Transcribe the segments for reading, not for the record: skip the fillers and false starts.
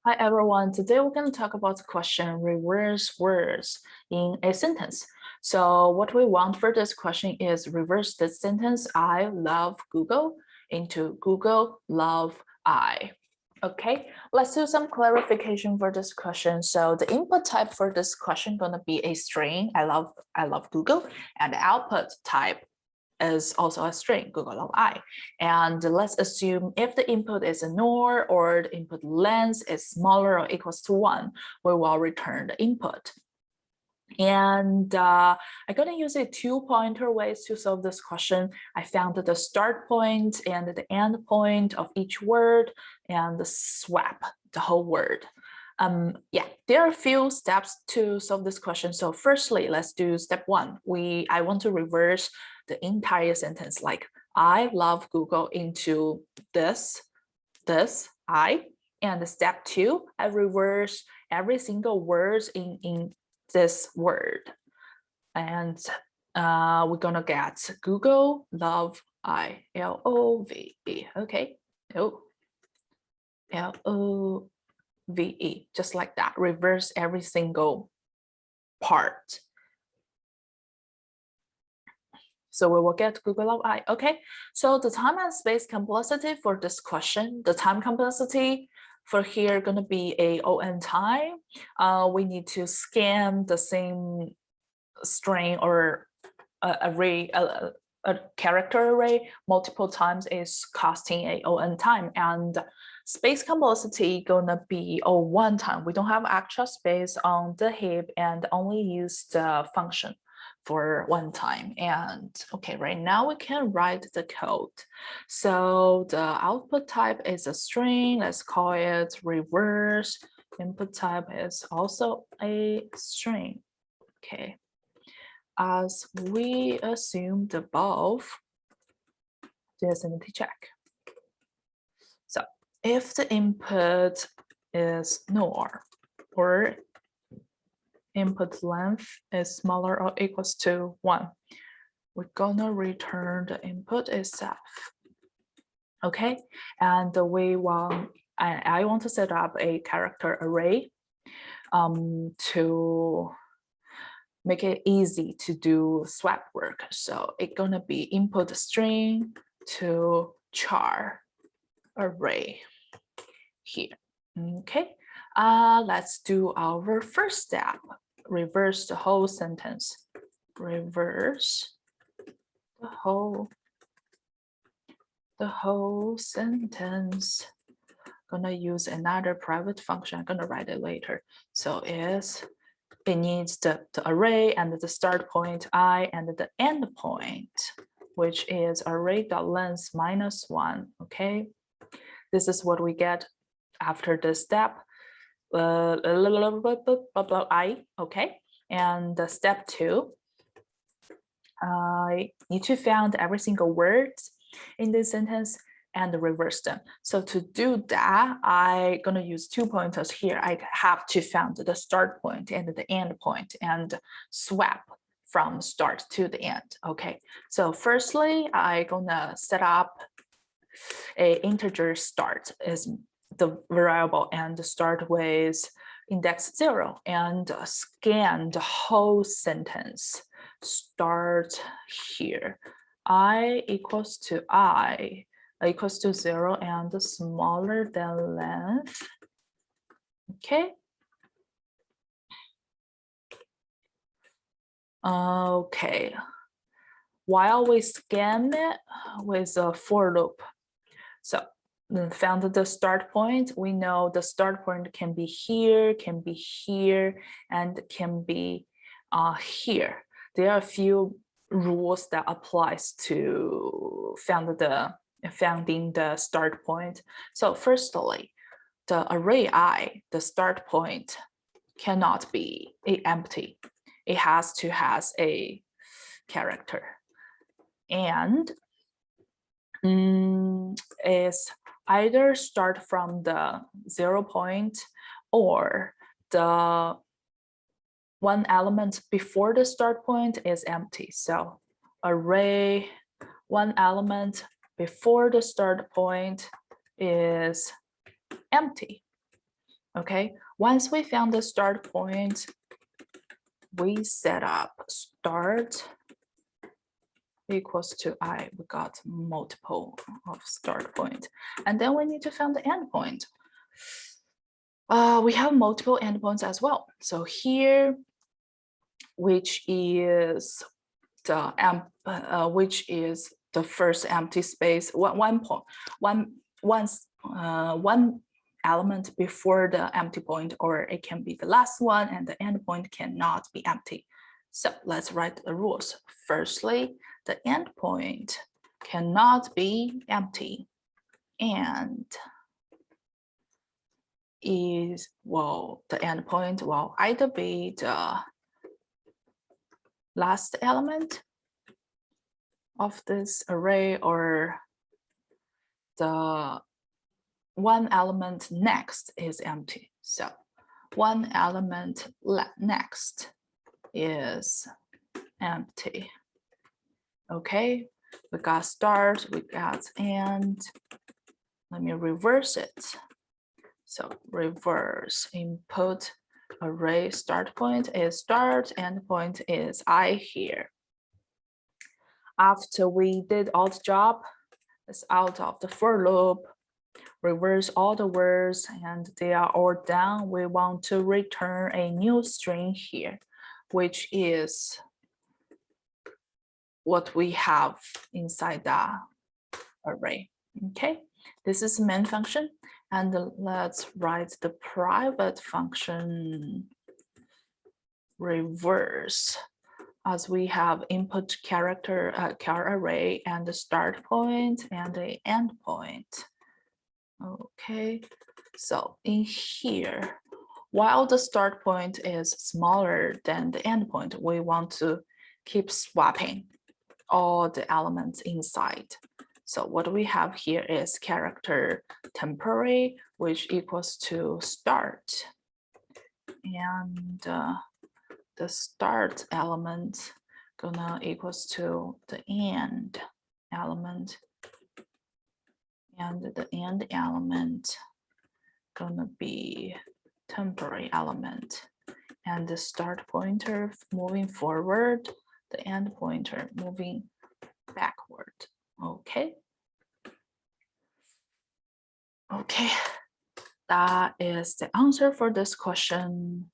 Hi everyone, today we're going to talk about the question reverse words in a sentence. So what we want for this question is reverse the sentence I love Google into Google love I. Okay, let's do some clarification for this question. So the input type for this question going to be a string, I love Google, and the output type is also a string, Google love I. And let's assume if the input is a NOR or the input length is smaller or equals to 1, we will return the input. And I'm going to use a two-pointer ways to solve this question. I found the start point and the end point of each word and swap the whole word. There are a few steps to solve this question. So firstly, let's do step 1. I want to reverse the entire sentence, like I love Google into this, I. And step 2, I reverse every single word in this word. And we're gonna get Google love I, L-O-V-E, okay? L-O-V-E, just like that, reverse every single part. So we will get Google love I, okay? So the time and space complexity for this question, the time complexity for here gonna be a on time. We need to scan the same string or array, a character array multiple times is costing a on time, and space complexity gonna be one time. We don't have extra space on the heap and only use the function for one time. And okay, right now we can write the code. So the output type is a string. Let's call it reverse. Input type is also a string. Okay. As we assumed above, do a sanity check. So if the input is NOR or input length is smaller or equals to 1, we're gonna return the input itself. Okay, and I want to set up a character array to make it easy to do swap work. So it's gonna be input string to char array here. Okay, let's do our first step. Reverse the whole sentence. Reverse the whole sentence. Gonna use another private function. I'm gonna write it later. So it needs the array and the start point I and the end point, which is array.length -1. Okay, this is what we get after this step. I, okay, and the step 2, I need to find every single word in this sentence and reverse them. So to do that, I'm gonna use 2 pointers here. I have to find the start point and the end point and swap from start to the end. Okay, so firstly, I'm gonna set up a integer start is the variable and start with index 0 and scan the whole sentence. Start here. I equals to 0 and smaller than length. Okay. Okay. While we scan it with a for loop. So found the start point. We know the start point can be here, and can be here. There are a few rules that applies to finding the start point. So firstly, the array I, the start point, cannot be empty. It has to has a character, and is either start from the 0 point or the one element before the start point is empty. So array one element before the start point is empty. Okay, once we found the start point, we set up start equals to I. We got multiple of start point. And then we need to find the end point. We have multiple endpoints as well. So here, which is the first empty space, one element before the empty point, or it can be the last one, and the endpoint cannot be empty. So let's write the rules. Firstly, the endpoint cannot be empty, and the endpoint will either be the last element of this array or the one element next is empty. So one element next is empty. Okay, we got start, we got end. Let me reverse it. So reverse input array start point is start, end point is I here. After we did all the job, it's out of the for loop, reverse all the words, and they are all done. We want to return a new string here, which is what we have inside the array. Okay, this is the main function. And let's write the private function reverse, as we have input character char array and the start point and the end point. Okay, so in here, while the start point is smaller than the end point, we want to keep swapping all the elements inside. So what we have here is character temporary, which equals to start. And the start element gonna equals to the end element. And the end element gonna be temporary element. And the start pointer moving forward, the end pointer moving backward. Okay. Okay, that is the answer for this question.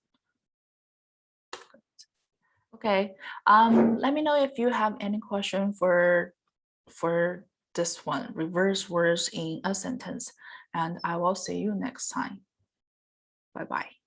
Okay, let me know if you have any question for this one, reverse words in a sentence, and I will see you next time. Bye-bye.